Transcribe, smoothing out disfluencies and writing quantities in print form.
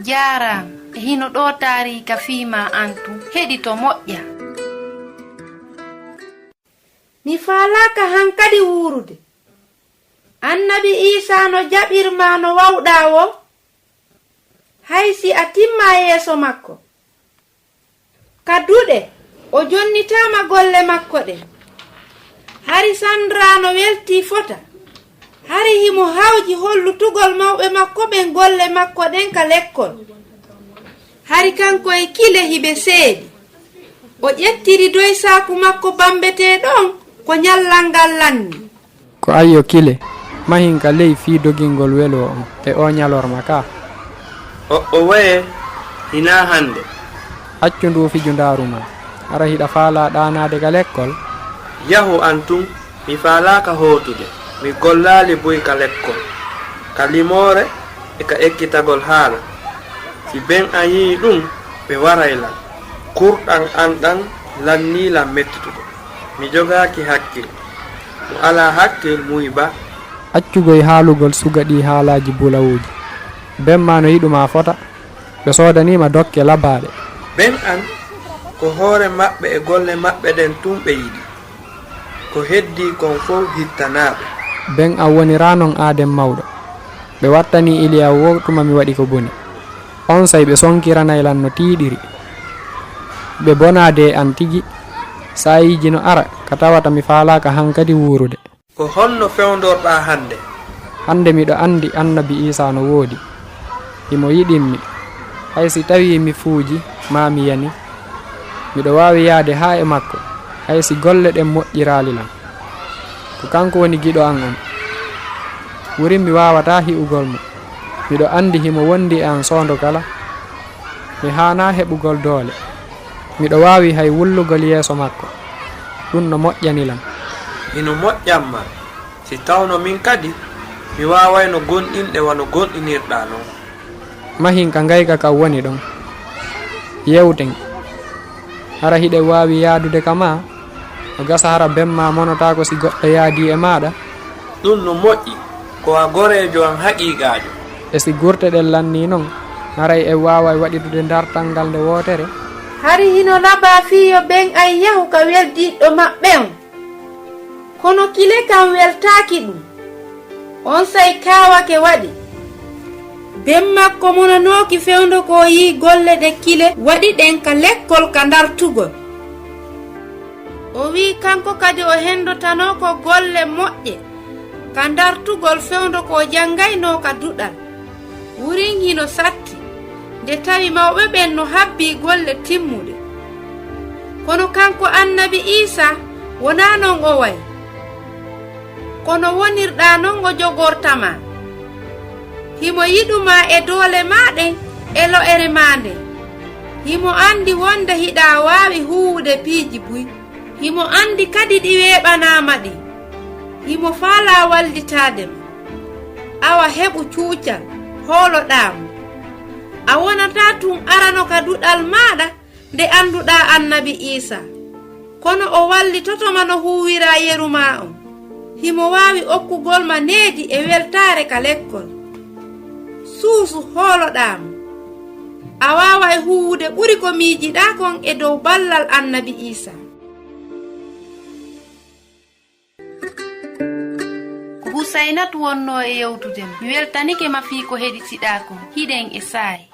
Jaram hino ɗo taarika fiima antu heɗito moƴƴa. Mi faalaka hankadi wurude. Annabi Isa no jaɓirma no wawɗa wo, haysi a timma yeeso makko. Kadduɗe o jonnitama golle makko ɗen. Hari Sandra no welti fota. Hari himo hawji hollutugol mawɓe makko ɓen golle makko ɗen ka lekkol. Hari kanko e kile hiɓe seedi. O ƴettiri doy saaku makko bambete ɗon ko nyallal ngal lanni. Ko ayyo kile mahin ka ley fii dogingol welo on e o nyalorma ka. O waye hina hande. Accu ndu fiju ndaruma. Ara hiɗa faala ɗanade ka lekkol. Yahu antum mi faalaka hootude. Mi gollali boy ka lekkol. Ka limore e ka ekkitagol haala. Si ben a yii ɗum ɓe waraylan. Kurɗan anɗan lannilan mettitude. Mi jogaaki hakkil. Mo ala hakkil muy ba. Accugoy haalugol sugaɗi haalaji bulawuji. Ben ma no yiɗuma fota. Ɓe soodanima dokke labaɗe. Ben an ko hoore maɓɓe e golle maɓɓe ɗen tum ɓe yiɗi. Ko heddi kon fof hittanaɓe. Ben an woni ranon Adem mawɗo. Ɓe wattani Iliya woɗuma mi waɗi ko boni. On say ɓe sonkiranaylan no tiiɗiri. Ɓe bonade an tigi. Sayiji no ara ka tawata mi faalaka hankadi wurude. Ko honno fewndorɗa hande? Hande miɗo andi Annabi Isa no woodi. Himo yiɗinmi. Haysi tawi mi fuuji ma mi yani. Miɗo wawi yaade ha e makko. Haysi golle ɗen moƴƴiralilam. Ko kanko woni giɗo an on. Wurin mi wawata hi'ugol mo. Miɗo andi himo wondi an sondo kala. Mi hana heɓugol doole. Miɗo wawi hay wullugol yeeso makko. Ɗum no moƴƴanilam. Hino moƴƴamma. Si tawno min kadi mi wawayno gonɗinɗe wano gonɗinirɗa non. Mahin ka ngayka ka woni ɗon. Yewten. Hara hiɗe wawi yaadude kama. O gasa hara bemma monotako si goɗɗo yaadi e maɗa. Ɗum no moƴƴi. Ko a gorejo an haqiqajo. E si gurte ɗen lanni non. Haray e wawa waɗitude dartal ngal nde wotere. Hari hino laba fiyo ben ay yahu ka weldiɗɗo maɓɓe on. Kono kile kam weltaki ɗum. On say kawake waɗi. Ben makko monanoki fewndo ko yi golle ɗe kile waɗi ɗen ka lekkol ka dartugol. O wi kanko kadi o hendotano ko golle moƴƴe ka dartugol fewndo ko jangayno ka duɗal. Wurin hino satti nde tawi mawɓe ɓen no habbi golle timmuɗe. Kono kanko Annabi Isa wona non o wayi. Kono wonirɗa non o jogortama. Himo yiɗuma e doole maɗen e lo'ere mande. Himo andi wonde hiɗa wawi huwude piiji buy. Himo andi kadi ɗi weɓanama ɗi. Himo faala wallitadema. Awa heɓu cuucal hooloɗamo. A wonata tun arano ka duɗal maɗa nde anduɗa Annabi Isa. Kono o wallitotoma no huwira yeruma on. Himo wawi okkugol ma needi e weltare ka lekkol. Suusu hooloɗamo. A wawa e huwude ɓuri ko miijiɗa kon e dow ballal Annabi Isa. Husainatu wonno e yewtudema. Mi weltanike ma fii ko heɗitiɗa kon. Hiɗen e saayi.